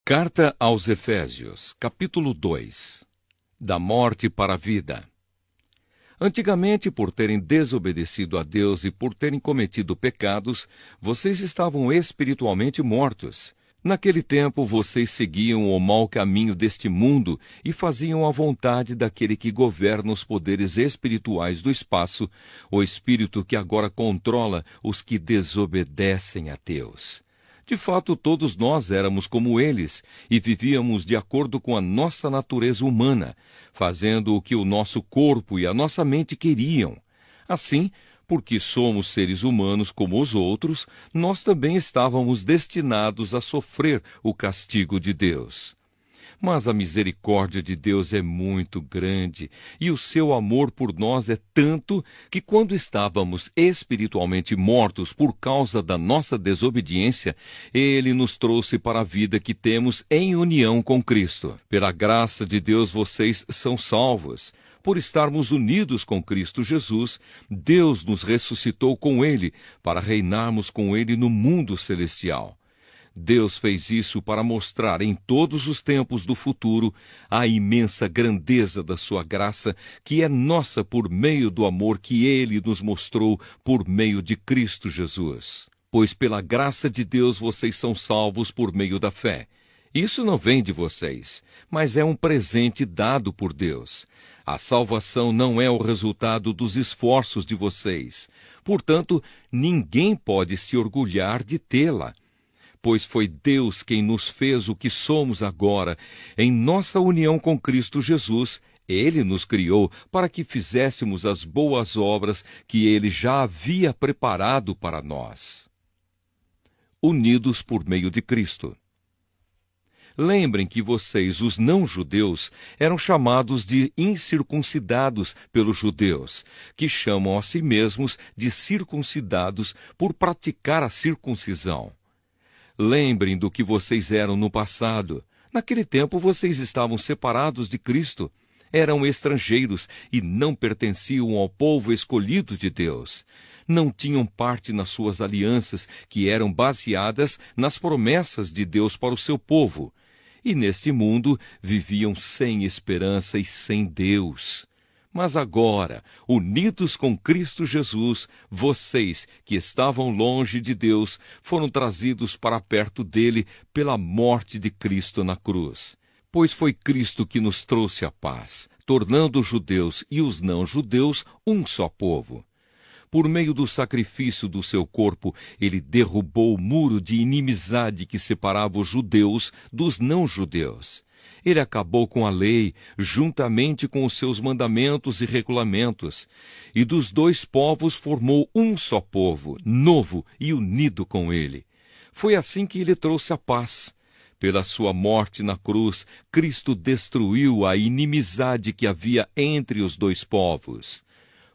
Carta aos Efésios, capítulo 2. Da morte para a vida. Antigamente, por terem desobedecido a Deus e por terem cometido pecados, vocês estavam espiritualmente mortos. Naquele tempo, vocês seguiam o mau caminho deste mundo e faziam a vontade daquele que governa os poderes espirituais do espaço, o espírito que agora controla os que desobedecem a Deus. De fato, todos nós éramos como eles e vivíamos de acordo com a nossa natureza humana, fazendo o que o nosso corpo e a nossa mente queriam. Assim, porque somos seres humanos como os outros, nós também estávamos destinados a sofrer o castigo de Deus. Mas a misericórdia de Deus é muito grande e o seu amor por nós é tanto que, quando estávamos espiritualmente mortos por causa da nossa desobediência, Ele nos trouxe para a vida que temos em união com Cristo. Pela graça de Deus, vocês são salvos. Por estarmos unidos com Cristo Jesus, Deus nos ressuscitou com Ele para reinarmos com Ele no mundo celestial. Deus fez isso para mostrar em todos os tempos do futuro a imensa grandeza da sua graça, que é nossa por meio do amor que Ele nos mostrou por meio de Cristo Jesus. Pois pela graça de Deus vocês são salvos por meio da fé. Isso não vem de vocês, mas é um presente dado por Deus. A salvação não é o resultado dos esforços de vocês. Portanto, ninguém pode se orgulhar de tê-la. Pois foi Deus quem nos fez o que somos agora. Em nossa união com Cristo Jesus, Ele nos criou para que fizéssemos as boas obras que Ele já havia preparado para nós. Unidos por meio de Cristo. Lembrem que vocês, os não-judeus, eram chamados de incircuncidados pelos judeus, que chamam a si mesmos de circuncidados por praticar a circuncisão. Lembrem do que vocês eram no passado. Naquele tempo vocês estavam separados de Cristo, eram estrangeiros e não pertenciam ao povo escolhido de Deus. Não tinham parte nas suas alianças, que eram baseadas nas promessas de Deus para o seu povo. E neste mundo viviam sem esperança e sem Deus. Mas agora, unidos com Cristo Jesus, vocês, que estavam longe de Deus, foram trazidos para perto dele pela morte de Cristo na cruz. Pois foi Cristo que nos trouxe a paz, tornando os judeus e os não-judeus um só povo. Por meio do sacrifício do seu corpo, ele derrubou o muro de inimizade que separava os judeus dos não-judeus. Ele acabou com a lei, juntamente com os seus mandamentos e regulamentos, e dos dois povos formou um só povo, novo e unido com ele. Foi assim que ele trouxe a paz. Pela sua morte na cruz, Cristo destruiu a inimizade que havia entre os dois povos.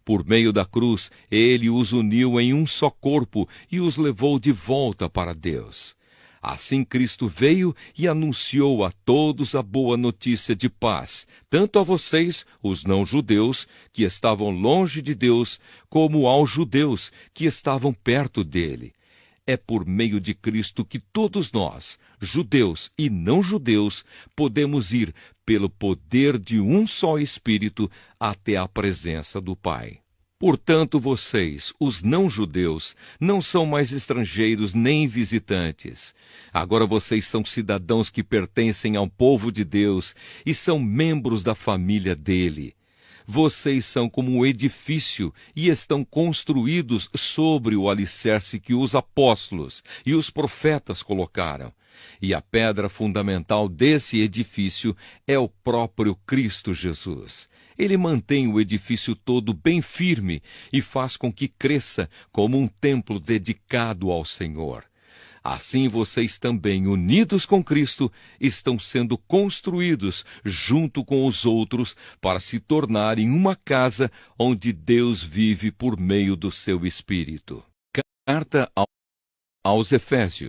Por meio da cruz, ele os uniu em um só corpo e os levou de volta para Deus. Assim Cristo veio e anunciou a todos a boa notícia de paz, tanto a vocês, os não-judeus, que estavam longe de Deus, como aos judeus, que estavam perto dele. É por meio de Cristo que todos nós, judeus e não-judeus, podemos ir, pelo poder de um só Espírito, até a presença do Pai. Portanto, vocês, os não-judeus, não são mais estrangeiros nem visitantes. Agora vocês são cidadãos que pertencem ao povo de Deus e são membros da família dele. Vocês são como um edifício e estão construídos sobre o alicerce que os apóstolos e os profetas colocaram. E a pedra fundamental desse edifício é o próprio Cristo Jesus. Ele mantém o edifício todo bem firme e faz com que cresça como um templo dedicado ao Senhor. Assim vocês também, unidos com Cristo, estão sendo construídos junto com os outros para se tornarem uma casa onde Deus vive por meio do seu Espírito. Carta aos Efésios.